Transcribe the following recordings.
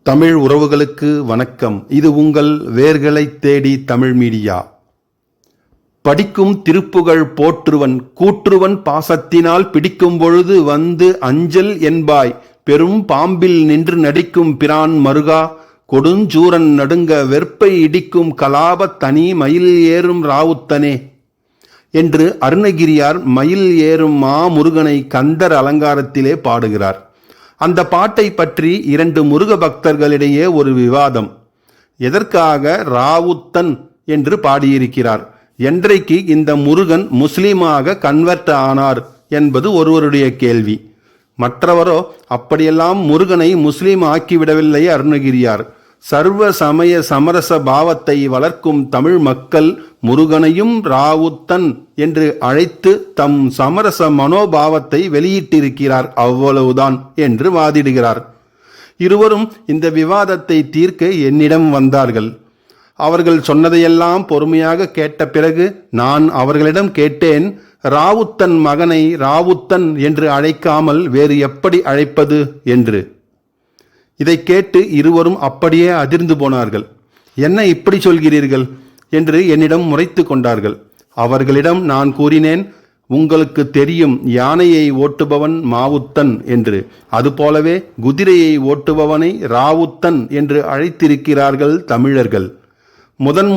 தமிழ் உறவுகளுக்கு வணக்கம். இது உங்கள் வேர்களை தேடி தமிழ் மீடியா. படிக்கும் திருப்புகழ் போற்றுவன் கூற்றுவன் பாசத்தினால் பிடிக்கும் பொழுது வந்து அஞ்சல் என்பாய் பெரும் பாம்பில் நின்று நடிக்கும் பிரான் மருகா கொடுஞ்சூரன் நடுங்க வெற்பை இடிக்கும் கலாப தனி மயில் ஏறும் ராவுத்தனே என்று அருணகிரியார் மயில் ஏறும் மாமுருகனை கந்தர் அலங்காரத்திலே பாடுகிறார். அந்த பாட்டை பற்றி இரண்டு முருக பக்தர்களிடையே ஒரு விவாதம். எதற்காக ராவுத்தன் என்று பாடியிருக்கிறார்? என்றைக்கு இந்த முருகன் முஸ்லீமாக கன்வெர்ட் ஆனார் என்பது ஒருவருடைய கேள்வி. மற்றவரோ அப்படியெல்லாம் முருகனை முஸ்லீம் ஆக்கிவிடவில்லை அருணகிரியார். சர்வ சமய சமரச பாவத்தை வளர்க்கும் தமிழ் மக்கள் முருகனையும் ராவுத்தன் என்று அழைத்து தம் சமரச மனோபாவத்தை வெளியிட்டிருக்கிறார், அவ்வளவுதான் என்று வாதிடுகிறார். இருவரும் இந்த விவாதத்தை தீர்க்க என்னிடம் வந்தார்கள். அவர்கள் சொன்னதையெல்லாம் பொறுமையாக கேட்ட பிறகு நான் அவர்களிடம் கேட்டேன், ராவுத்தன் மகனை ராவுத்தன் என்று அழைக்காமல் வேறு எப்படி அழைப்பது என்று. இதை கேட்டு இருவரும் அப்படியே அதிர்ந்து போனார்கள். என்ன இப்படி சொல்கிறீர்கள் என்று என்னிடம் முறைத்து கொண்டார்கள். அவர்களிடம் நான் கூறினேன், உங்களுக்கு தெரியும் யானையை ஓட்டுபவன் மாவுத்தன் என்று, அதுபோலவே குதிரையை ஓட்டுபவனை ராவுத்தன் என்று அழைத்திருக்கிறார்கள் தமிழர்கள்.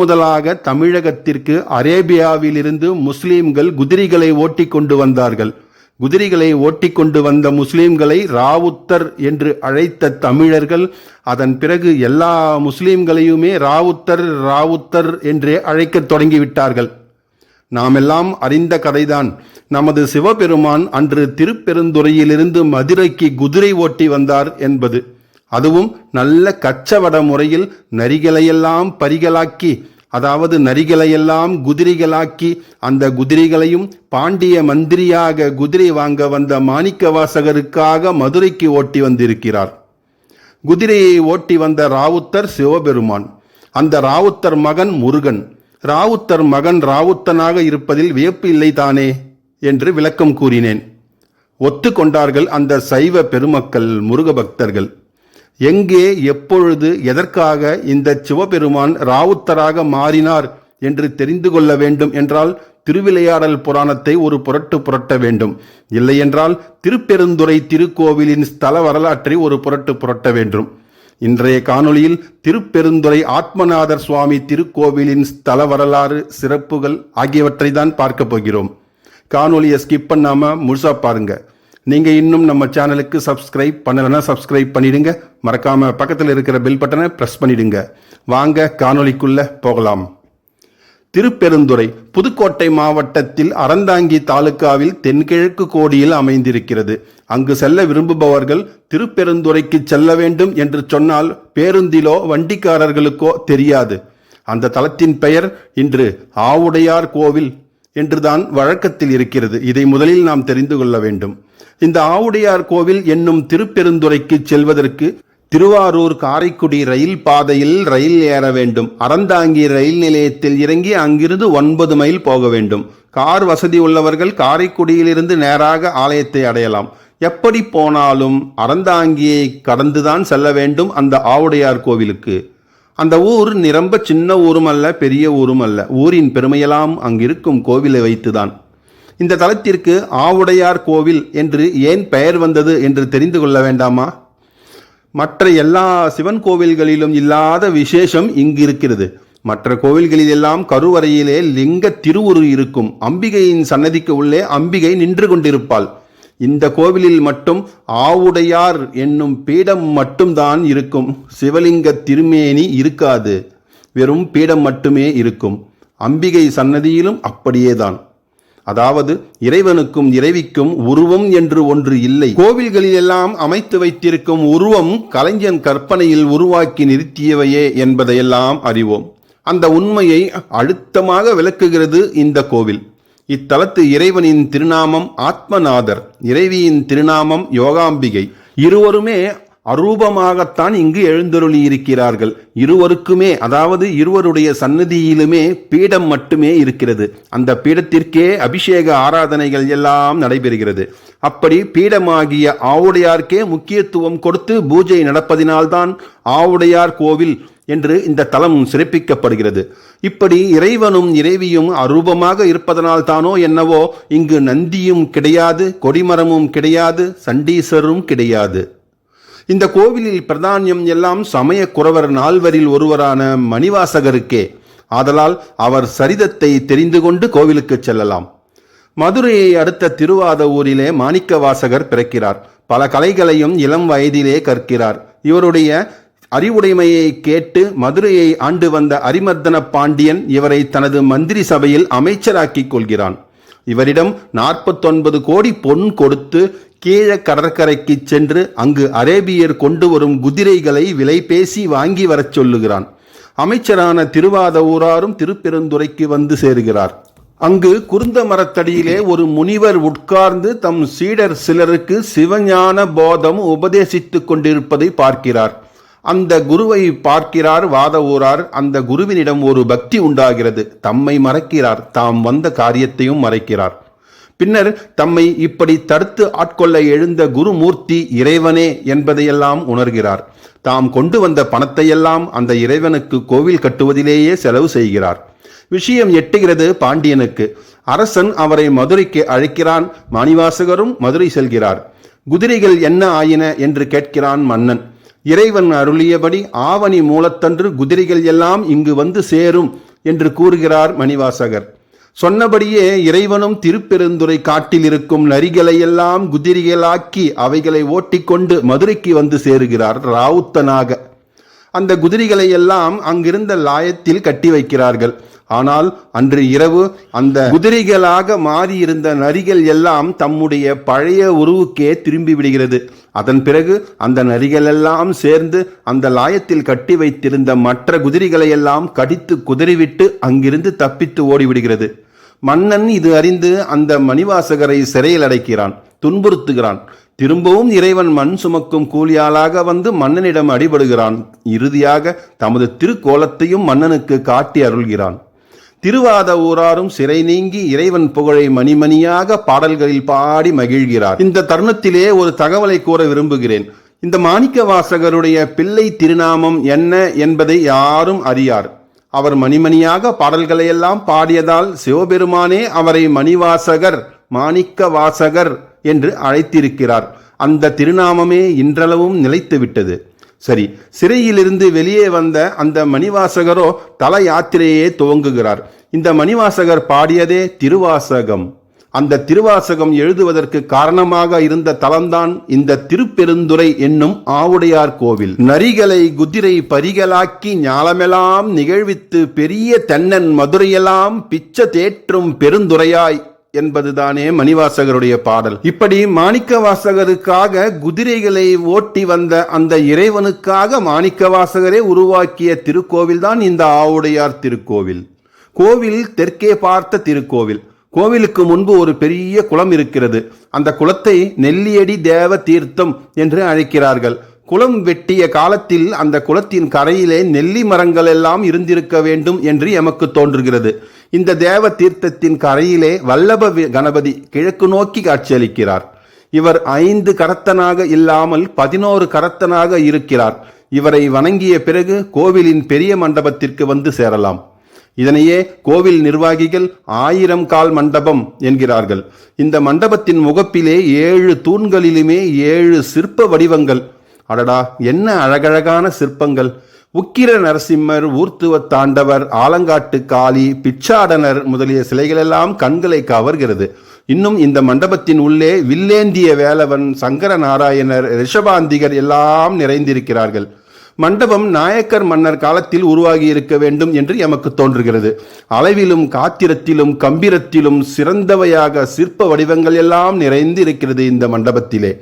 முதலாக தமிழகத்திற்கு அரேபியாவிலிருந்து முஸ்லீம்கள் குதிரைகளை ஓட்டி கொண்டு வந்தார்கள். குதிரைகளை ஓட்டிக்கொண்டு வந்த முஸ்லீம்களை ராவுத்தர் என்று அழைத்த தமிழர்கள் அதன் பிறகு எல்லா முஸ்லீம்களையுமே ராவுத்தர் ராவுத்தர் என்றே அழைக்கத் தொடங்கிவிட்டார்கள். நாமெல்லாம் அறிந்த கதைதான். நமது சிவபெருமான் அன்று திருப்பெருந்துறையிலிருந்து மதுரைக்கு குதிரை ஓட்டி வந்தார் என்பது. அதுவும் நல்ல கச்சவட முறையில் நரிகளையெல்லாம் பரிகளாக்கி, அதாவது நரிகளையெல்லாம் குதிரைகளாக்கி, அந்த குதிரைகளையும் பாண்டிய மந்திரியாக குதிரை வாங்க வந்த மாணிக்க வாசகருக்காக மதுரைக்கு ஓட்டி வந்திருக்கிறார். குதிரையை ஓட்டி வந்த ராவுத்தர் சிவபெருமான். அந்த ராவுத்தர் மகன் முருகன். ராவுத்தர் மகன் ராவுத்தனாக இருப்பதில் வியப்பு இல்லை தானே என்று விளக்கம் கூறினேன். ஒத்துக்கொண்டார்கள் அந்த சைவ பெருமக்கள், முருக பக்தர்கள். எங்கே, எப்பொழுது, எதற்காக இந்த சிவபெருமான் ராவுத்தராக மாறினார் என்று தெரிந்து கொள்ள வேண்டும் என்றால் திருவிளையாடல் புராணத்தை ஒரு புரட்ட வேண்டும். இல்லையென்றால் திருப்பெருந்துறை திருக்கோவிலின் ஸ்தல வரலாற்றை ஒரு புரட்ட வேண்டும். இன்றைய காணொளியில் திருப்பெருந்துறை ஆத்மநாதர் சுவாமி திருக்கோவிலின் ஸ்தல வரலாறு, சிறப்புகள் ஆகியவற்றை தான் பார்க்க போகிறோம். காணொளியை ஸ்கிப் பண்ணாம முழுசா பாருங்க. நீங்க இன்னும் நம்ம சேனலுக்கு சப்ஸ்கிரைப் பண்ணலன்னா சப்ஸ்கிரைப் பண்ணிடுங்க. மறக்காம பக்கத்தில் இருக்கிற பெல் பட்டனை பிரஸ் பண்ணிடுங்க. வாங்க காணொளிக்குள்ள போகலாம். திருப்பெருந்துறை புதுக்கோட்டை மாவட்டத்தில் அறந்தாங்கி தாலுகாவில் தென்கிழக்கு கோடியில் அமைந்திருக்கிறது. அங்கு செல்ல விரும்புபவர்கள் திருப்பெருந்துறைக்கு செல்ல வேண்டும் என்று சொன்னால் பேருந்திலோ வண்டிக்காரர்களுக்கோ தெரியாது. அந்த தலத்தின் பெயர் இன்று ஆவுடையார் கோவில் என்றுதான் வழக்கத்தில் இருக்கிறது. இதை முதலில் நாம் தெரிந்து கொள்ள வேண்டும். இந்த ஆவுடையார் கோவில் என்னும் திருப்பெருந்துறைக்கு செல்வதற்கு திருவாரூர் காரைக்குடி ரயில் பாதையில் ரயில் ஏற வேண்டும். அறந்தாங்கி ரயில் நிலையத்தில் இறங்கி அங்கிருந்து 9 மைல் போக வேண்டும். கார் வசதி உள்ளவர்கள் காரைக்குடியிலிருந்து நேராக ஆலயத்தை அடையலாம். எப்படி போனாலும் அறந்தாங்கியை கடந்துதான் செல்ல வேண்டும் அந்த ஆவுடையார் கோவிலுக்கு. அந்த ஊர் நிரம்ப சின்ன ஊரும் அல்ல, பெரிய ஊரும் அல்ல. ஊரின் பெருமையெல்லாம் அங்கிருக்கும் கோவிலை வைத்துதான். இந்த தலத்திற்கு ஆவுடையார் கோவில் என்று ஏன் பெயர் வந்தது என்று தெரிந்து கொள்ள வேண்டாமா? மற்ற எல்லா சிவன் கோவில்களிலும் இல்லாத விசேஷம் இங்கு இருக்கிறது. மற்ற கோவில்களில் எல்லாம் கருவறையிலே லிங்க திருவுரு இருக்கும். அம்பிகையின் சன்னதிக்கு உள்ளே அம்பிகை நின்று கொண்டிருப்பாள். இந்த கோவிலில் மட்டும் ஆவுடையார் என்னும் பீடம் மட்டும்தான் இருக்கும். சிவலிங்க திருமேனி இருக்காது, வெறும் பீடம் மட்டுமே இருக்கும். அம்பிகை சன்னதியிலும் அப்படியேதான். அதாவது இறைவனுக்கும் இறைவிக்கும் உருவம் என்று ஒன்று இல்லை. கோவில்களில் எல்லாம் அமைத்து வைத்திருக்கும் உருவம் கலைஞன் கற்பனையில் உருவாக்கி நிறுத்தியவையே என்பதையெல்லாம் அறிவோம். அந்த உண்மையை அழுத்தமாக விளக்குகிறது இந்த கோவில். இத்தலத்து இறைவனின் திருநாமம் ஆத்மநாதர், இறைவியின் திருநாமம் யோகாம்பிகை. இருவருமே அரூபமாகத்தான் இங்கு எழுந்தருளி இருக்கிறார்கள். இருவருக்குமே, அதாவது இருவருடைய சன்னதியிலுமே பீடம் மட்டுமே இருக்கிறது. அந்த பீடத்திற்கே அபிஷேக ஆராதனைகள் எல்லாம் நடைபெறுகிறது. அப்படி பீடமாகிய ஆவுடையார்க்கே முக்கியத்துவம் கொடுத்து பூஜை நடப்பதினால்தான் ஆவுடையார் கோவில் என்று இந்த தலம் சிறப்பிக்கப்படுகிறது. இப்படி இறைவனும் இறைவியும் அரூபமாக இருப்பதனால் தானோ என்னவோ இங்கு நந்தியும் கிடையாது, கொடிமரமும் கிடையாது, சண்டீசரும் கிடையாது. இந்த கோவிலில் பிரதானியம் எல்லாம் சமய குறவர் நால்வரில் ஒருவரான மணிவாசகருக்கே. ஆதலால் அவர் சரிதத்தை தெரிந்து கொண்டு கோவிலுக்கு செல்லலாம். மதுரையை அடுத்த திருவாதவூரிலே மாணிக்கவாசகர் பிறக்கிறார். பல கலைகளையும் இளம் வயதிலே கற்கிறார். இவருடைய அறிவுடைமையை கேட்டு மதுரையை ஆண்டு வந்த அரிமர்தன பாண்டியன் இவரை தனது மந்திரி சபையில் அமைச்சராக்கிக் கொள்கிறான். இவரிடம் 49 கோடி பொன் கொடுத்து கீழ கடற்கரைக்கு சென்று அங்கு அரேபியர் கொண்டு வரும் குதிரைகளை விலை பேசி வாங்கி வரச் சொல்லுகிறான். அமைச்சரான திருவாதவூராரும் திருப்பெருந்துறைக்கு வந்து சேருகிறார். அங்கு குருந்த மரத்தடியிலே ஒரு முனிவர் உட்கார்ந்து தம் சீடர் சிலருக்கு சிவஞான போதம் உபதேசித்துக் கொண்டிருப்பதை பார்க்கிறார். அந்த குருவை பார்க்கிறார் வாதவூரார். அந்த குருவினிடம் ஒரு பக்தி உண்டாகிறது. தம்மை மறைக்கிறார், தாம் வந்த காரியத்தையும் மறைக்கிறார். பின்னர் தம்மை இப்படி தடுத்து ஆட்கொள்ள எழுந்த குருமூர்த்தி இறைவனே என்பதையெல்லாம் உணர்கிறார். தாம் கொண்டு வந்த பணத்தையெல்லாம் அந்த இறைவனுக்கு கோவில் கட்டுவதிலேயே செலவு செய்கிறார். விஷயம் எட்டுகிறது பாண்டியனுக்கு. அரசன் அவரை மதுரைக்கு அழைக்கிறான். மணிவாசகரும் மதுரை செல்கிறார். குதிரைகள் என்ன ஆயின என்று கேட்கிறான் மன்னன். இறைவன் அருளியபடி ஆவணி மூலத்தன்று குதிரைகள் எல்லாம் இங்கு வந்து சேரும் என்று கூறுகிறார் மணிவாசகர். சொன்னபடியே இறைவனும் திருப்பெருந்துறை காட்டில் இருக்கும் நரிகளையெல்லாம் குதிரைகளாக்கி அவைகளை ஓட்டிக்கொண்டு மதுரைக்கு வந்து சேருகிறார் ராவுத்தனாக. அந்த குதிரைகளை எல்லாம் அங்கிருந்த லாயத்தில் கட்டி வைக்கிறார்கள். ஆனால் அன்று இரவு அந்த குதிரைகளாக மாறியிருந்த நரிகள் எல்லாம் தம்முடைய பழைய உருவுக்கே திரும்பி விடுகிறது. அதன் பிறகு அந்த நரிகள் எல்லாம் சேர்ந்து அந்த லாயத்தில் கட்டி வைத்திருந்த மற்ற குதிரைகளை எல்லாம் கடித்து குதறிவிட்டு அங்கிருந்து தப்பித்து ஓடிவிடுகிறது. மன்னன் இது அறிந்து அந்த மணிவாசகரை சிறையில் அடைக்கிறான், துன்புறுத்துகிறான். திரும்பவும் இறைவன் மண் சுமக்கும் கூலியாளாக வந்து மன்னனிடம் அடிபடுகிறான். இறுதியாக தமது திருக்கோலத்தையும் மன்னனுக்கு காட்டி அருள்கிறான். திருவாதவூராரும் சிறை நீங்கி இறைவன் புகழை மணிமணியாக பாடல்களில் பாடி மகிழ்கிறார். இந்த தருணத்திலே ஒரு தகவலை கூற விரும்புகிறேன். இந்த மாணிக்கவாசகருடைய பிள்ளை திருநாமம் என்ன என்பதை யாரும் அறியார். அவர் மணிமணியாக பாடல்களையெல்லாம் பாடியதால் சிவபெருமானே அவரை மணிவாசகர், மாணிக்க வாசகர் என்று அழைத்திருக்கிறார். அந்த திருநாமமே இன்றளவும் நிலைத்துவிட்டது. சரி, சிறையிலிருந்து வெளியே வந்த அந்த மணிவாசகரோ தல யாத்திரையே துவங்குகிறார். இந்த மணிவாசகர் பாடியதே திருவாசகம். அந்த திருவாசகம் எழுதுவதற்கு காரணமாக இருந்த தலம்தான் இந்த திருப்பெருந்துறை என்னும் ஆவுடையார் கோவில். நரிகளை குதிரை பரிகளாக்கி ஞாலமெல்லாம் நிகழ்வித்து பெரிய தென்னன் மதுரையெல்லாம் பிச்ச தேற்றும் பெருந்துறையாய் என்பதுதானே மணிவாசகருடைய பாடல். இப்படி மாணிக்கவாசகருக்காக குதிரைகளை ஓட்டி வந்த அந்த இறைவனுக்காக மாணிக்கவாசகரே உருவாக்கிய திருக்கோவில் தான் இந்த ஆவுடையார் திருக்கோவில். கோவில் தெற்கே பார்த்த திருக்கோவில். கோவிலுக்கு முன்பு ஒரு பெரிய குளம் இருக்கிறது. அந்த குளத்தை நெல்லியடி தேவ தீர்த்தம் என்று அழைக்கிறார்கள். குளம் வெட்டிய காலத்தில் அந்த குளத்தின் கரையிலே நெல்லி மரங்கள் எல்லாம் இருந்திருக்க வேண்டும் என்று எமக்கு தோன்றுகிறது. இந்த தேவ தீர்த்தத்தின் கரையிலே வல்லப கணபதி கிழக்கு நோக்கி காட்சியளிக்கிறார். இவர் 5 கரத்தனாக இல்லாமல் 11 கரத்தனாக இருக்கிறார். இவரை வணங்கிய பிறகு கோவிலின் பெரிய மண்டபத்திற்கு வந்து சேரலாம். இதனையே கோவில் நிர்வாகிகள் 1000 கால் மண்டபம் என்கிறார்கள். இந்த மண்டபத்தின் முகப்பிலே 7 தூண்களிலுமே 7 சிற்ப வடிவங்கள். அடடா, என்ன அழகழகான சிற்பங்கள்! உக்கிர நரசிம்மர், ஊர்த்துவ தாண்டவர், ஆலங்காட்டு காளி, பிச்சாடனர் முதலிய சிலைகளெல்லாம் கண்களை கவர்கிறது. இன்னும் இந்த மண்டபத்தின் உள்ளே வில்லேந்திய வேலவன், சங்கர நாராயணர், ரிஷபாந்திகர் எல்லாம் நிறைந்திருக்கிறார்கள். மண்டபம் நாயக்கர் மன்னர் காலத்தில் உருவாகி இருக்க வேண்டும் என்று எமக்கு தோன்றுகிறது. அளவிலும் காத்திரத்திலும் கம்பீரத்திலும் சிறந்தவையாக சிற்ப வடிவங்கள் எல்லாம் நிறைந்து இருக்கிறது இந்த மண்டபத்திலே.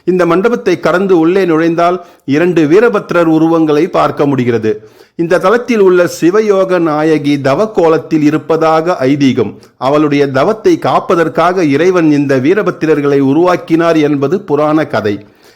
இந்த மண்டபத்தை கடந்து உள்ளே நுழைந்தால் 2 வீரபத்ரர் உருவங்களை பார்க்க முடிகிறது. இந்த தலத்தில் உள்ள சிவயோக நாயகி தவ கோலத்தில் இருப்பதாக ஐதீகம். அவளுடைய தவத்தை காப்பதற்காக இறைவன் இந்த வீரபத்திரர்களை உருவாக்கினார் என்பது புராண கதை.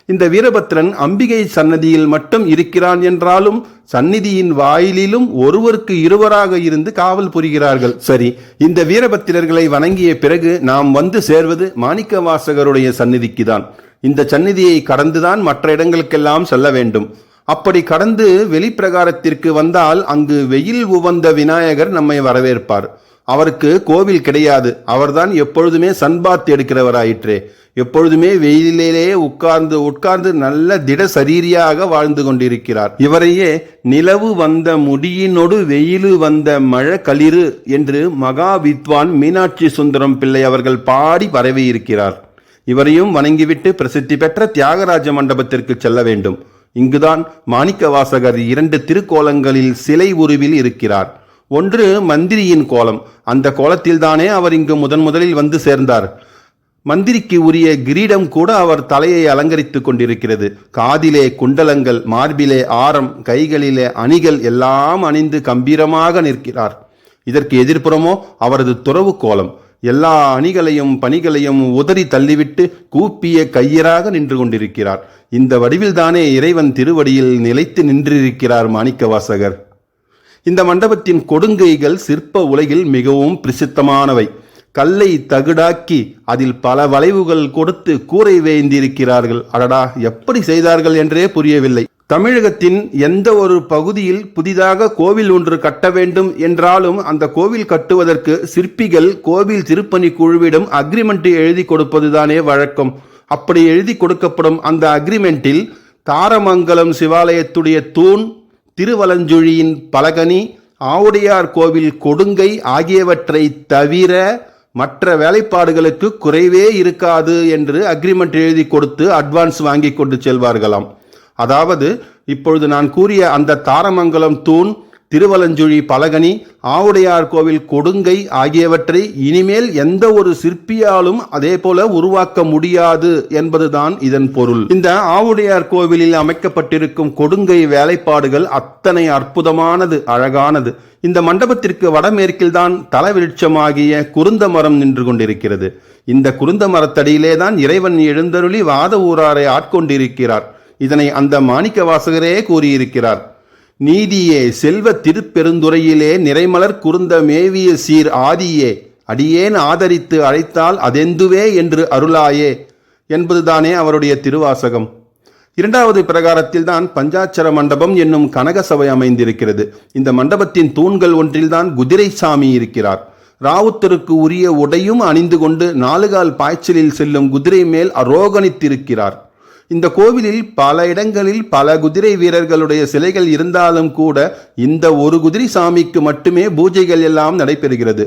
இந்த வீரபத்திரன் அம்பிகை சன்னதியில் மட்டும் இருக்கிறான் என்றாலும் சந்நிதியின் வாயிலிலும் ஒருவருக்கு இருவராக இருந்து காவல் புரிகிறார்கள். சரி, இந்த வீரபத்திரர்களை வணங்கிய பிறகு நாம் வந்து சேர்வது மாணிக்க வாசகருடைய சந்நிதிக்குதான். இந்த சந்நிதியை கடந்துதான் மற்ற இடங்களுக்கெல்லாம் செல்ல வேண்டும். அப்படி கடந்து வெளிப்பிரகாரத்திற்கு வந்தால் அங்கு வெயில் உவந்த விநாயகர் நம்மை வரவேற்பார். அவருக்கு கோவில் கிடையாது. அவர்தான் எப்பொழுதுமே சன்பாத் எடுக்கிறவராயிற்றே. எப்பொழுதுமே வெயிலிலே உட்கார்ந்து நல்ல திட சரீரியாக வாழ்ந்து கொண்டிருக்கிறார். இவரையே நிலவு வந்த முடியினொடு வெயிலு வந்த மழை களிறு என்று மகா வித்வான் மீனாட்சி சுந்தரம் பிள்ளை அவர்கள் பாடி பரவி இருக்கிறார். இவரையும் வணங்கிவிட்டு பிரசித்தி பெற்ற தியாகராஜ மண்டபத்திற்கு செல்ல வேண்டும். இங்குதான் மாணிக்க வாசகர் 2 திருக்கோலங்களில் சிலை உருவில் இருக்கிறார். ஒன்று மந்திரியின் கோலம். அந்த கோலத்தில்தானே அவர் இங்கு முதலில் வந்து சேர்ந்தார். மந்திரிக்கு உரிய கிரீடம் கூட அவர் தலையை அலங்கரித்துக் கொண்டிருக்கிறது. காதிலே குண்டலங்கள், மார்பிலே ஆரம், கைகளிலே அணிகள் எல்லாம் அணிந்து கம்பீரமாக நிற்கிறார். இதற்கு எதிர்ப்புறமோ அவரது துறவு கோலம். எல்லா அணிகளையும் பணிகளையும் உதறி தள்ளிவிட்டு கூப்பிய கையராக நின்று கொண்டிருக்கிறார். இந்த வடிவில்தானே இறைவன் திருவடியில் நிலைத்து நின்றிருக்கிறார் மாணிக்க வாசகர். இந்த மண்டபத்தின் கொடுங்கைகள் சிற்ப உலகில் மிகவும் பிரசித்தமானவை. கல்லை தகுடாக்கி அதில் பல வளைவுகள் கொடுத்து கூரை வேய்ந்திருக்கிறார்கள். அடடா, எப்படி செய்தார்கள் என்றே புரியவில்லை. தமிழகத்தின் எந்த ஒரு பகுதியில் புதிதாக கோவில் ஒன்று கட்ட வேண்டும் என்றாலும் அந்த கோவில் கட்டுவதற்கு சிற்பிகள் கோவில் திருப்பணி குழுவிடம் அக்ரிமெண்ட் எழுதி கொடுப்பதுதானே வழக்கம். அப்படி எழுதி கொடுக்கப்படும் அந்த அக்ரிமெண்டில் தாரமங்கலம் சிவாலயத்துடைய தூண், திருவலஞ்சுழியின் பலகனி, ஆவுடையார் கோவில் கொடுங்கை ஆகியவற்றை தவிர மற்ற வேலைப்பாடுகளுக்கு குறைவே இருக்காது என்று அக்ரிமெண்ட் எழுதி கொடுத்து அட்வான்ஸ் வாங்கி கொண்டு செல்வார்களாம். அதாவது இப்பொழுது நான் கூறிய அந்த தாரமங்கலம் தூண், திருவலஞ்சுழி பலகனி, ஆவுடையார் கோவில் கொடுங்கை ஆகியவற்றை இனிமேல் எந்த ஒரு சிற்பியாலும் அதே போல உருவாக்க முடியாது என்பதுதான் இதன் பொருள். இந்த ஆவுடையார் கோவிலில் அமைக்கப்பட்டிருக்கும் கொடுங்கை வேலைப்பாடுகள் அத்தனை அற்புதமானது, அழகானது. இந்த மண்டபத்திற்கு வடமேற்கில்தான் தலவிருட்சமாகிய குருந்த மரம் நின்று கொண்டிருக்கிறது. இந்த குருந்த மரத்தடியிலேதான் இறைவன் எழுந்தருளி வாத ஊராரை ஆட்கொண்டிருக்கிறார். இதனை அந்த மாணிக்க வாசகரே கூறியிருக்கிறார். நீதியே செல்வ திருப்பெருந்துறையிலே நிறைமலர் குருந்த மேவிய சீர் ஆதியே அடியேன் ஆதரித்து அழைத்தால் அதெந்துவே என்று அருளாயே என்பதுதானே அவருடைய திருவாசகம். 2வது பிரகாரத்தில் தான் பஞ்சாட்சர மண்டபம் என்னும் கனக சபை அமைந்திருக்கிறது. இந்த மண்டபத்தின் தூண்கள் ஒன்றில்தான் குதிரை சாமி இருக்கிறார். ராவுத்தருக்கு உரிய உடையும் அணிந்து கொண்டு 4 கால் பாய்ச்சலில் செல்லும் குதிரை மேல் அரோகணித்திருக்கிறார். இந்த கோவிலில் பல இடங்களில் பல குதிரை வீரர்களுடைய சிலைகள் இருந்தாலும் கூட இந்த ஒரு குதிரை சாமிக்கு மட்டுமே பூஜைகள் எல்லாம் நடைபெறுகிறது.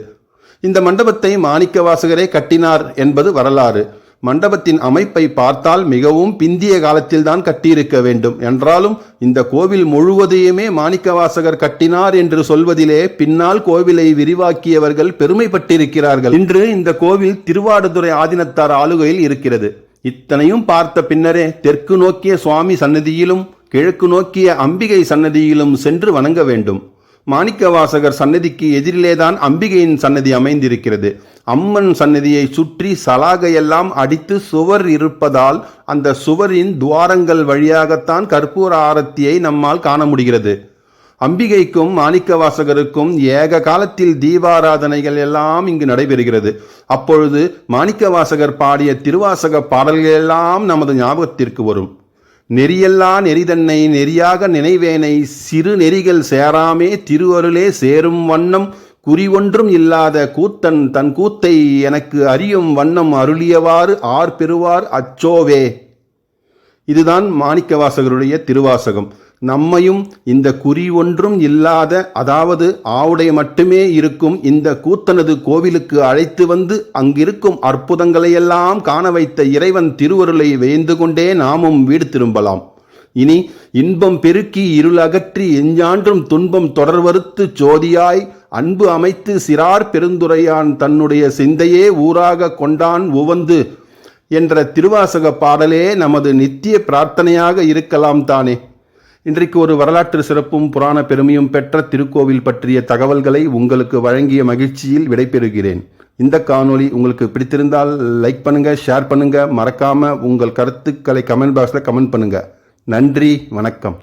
இந்த மண்டபத்தை மாணிக்க வாசகரே கட்டினார் என்பது வரலாறு. மண்டபத்தின் அமைப்பை பார்த்தால் மிகவும் பிந்திய காலத்தில் தான் கட்டியிருக்க வேண்டும். என்றாலும் இந்த கோவில் முழுவதையுமே மாணிக்க வாசகர் கட்டினார் என்று சொல்வதிலே பின்னால் கோவிலை விரிவாக்கியவர்கள் பெருமைப்பட்டிருக்கிறார்கள். இன்று இந்த கோவில் திருவாடுதுறை ஆதீனத்தார் ஆளுகையில் இருக்கிறது. இத்தனையும் பார்த்த பின்னரே தெற்கு நோக்கிய சுவாமி சன்னதியிலும் கிழக்கு நோக்கிய அம்பிகை சன்னதியிலும் சென்று வணங்க வேண்டும். மாணிக்க வாசகர் சன்னதிக்கு எதிரிலேதான் அம்பிகையின் சன்னதி அமைந்திருக்கிறது. அம்மன் சன்னதியை சுற்றி சலாகையெல்லாம் அடித்து சுவர் இருப்பதால் அந்த சுவரின் துவாரங்கள் வழியாகத்தான் கற்பூர ஆரத்தியை நம்மால் காண முடிகிறது. அம்பிகைக்கும் மாணிக்க வாசகருக்கும் ஏக காலத்தில் தீபாராதனைகள் எல்லாம் இங்கு நடைபெறுகிறது. அப்பொழுது மாணிக்க வாசகர் பாடிய திருவாசக பாடல்கள் எல்லாம் நமது ஞாபகத்திற்கு வரும். நெறியல்லா நெறிதன்னை நெறியாக நினைவேனை சிறு நெறிகள் சேராமே திருவருளே சேரும் வண்ணம் குறிவொன்றும் இல்லாத கூத்தன் தன் கூத்தை எனக்கு அறியும் வண்ணம் அருளியவாறு ஆர் பெறுவார் அச்சோவே. இதுதான் மாணிக்க வாசகருடைய திருவாசகம். நம்மையும் இந்த குறி ஒன்றும் இல்லாத, அதாவது ஆவுடை மட்டுமே இருக்கும் இந்த கூத்தனது கோவிலுக்கு அழைத்து வந்து அங்கிருக்கும் அற்புதங்களையெல்லாம் காண வைத்த இறைவன் திருவருளை வேந்து கொண்டே நாமும் வீடு திரும்பலாம். இனி இன்பம் பெருக்கி இருள் அகற்றி எஞ்சான்றும் துன்பம் தொடர்வறுத்து சோதியாய் அன்பு அமைத்து சிறார் பெருந்துரையான் தன்னுடைய சிந்தையே ஊராக கொண்டான் உவந்து என்ற திருவாசக பாடலே நமது நித்திய பிரார்த்தனையாக இருக்கலாம் தானே. இன்றைக்கு ஒரு வரலாற்று சிறப்பும் புராண பெருமையும் பெற்ற திருக்கோவில் பற்றிய தகவல்களை உங்களுக்கு வழங்கிய மகிழ்ச்சியில் விடைபெறுகிறேன். இந்த காணொளி உங்களுக்கு பிடித்திருந்தால் லைக் பண்ணுங்க, ஷேர் பண்ணுங்க, மறக்காம உங்கள் கருத்துக்களை கமெண்ட் பாக்ஸில் கமெண்ட் பண்ணுங்க. நன்றி, வணக்கம்.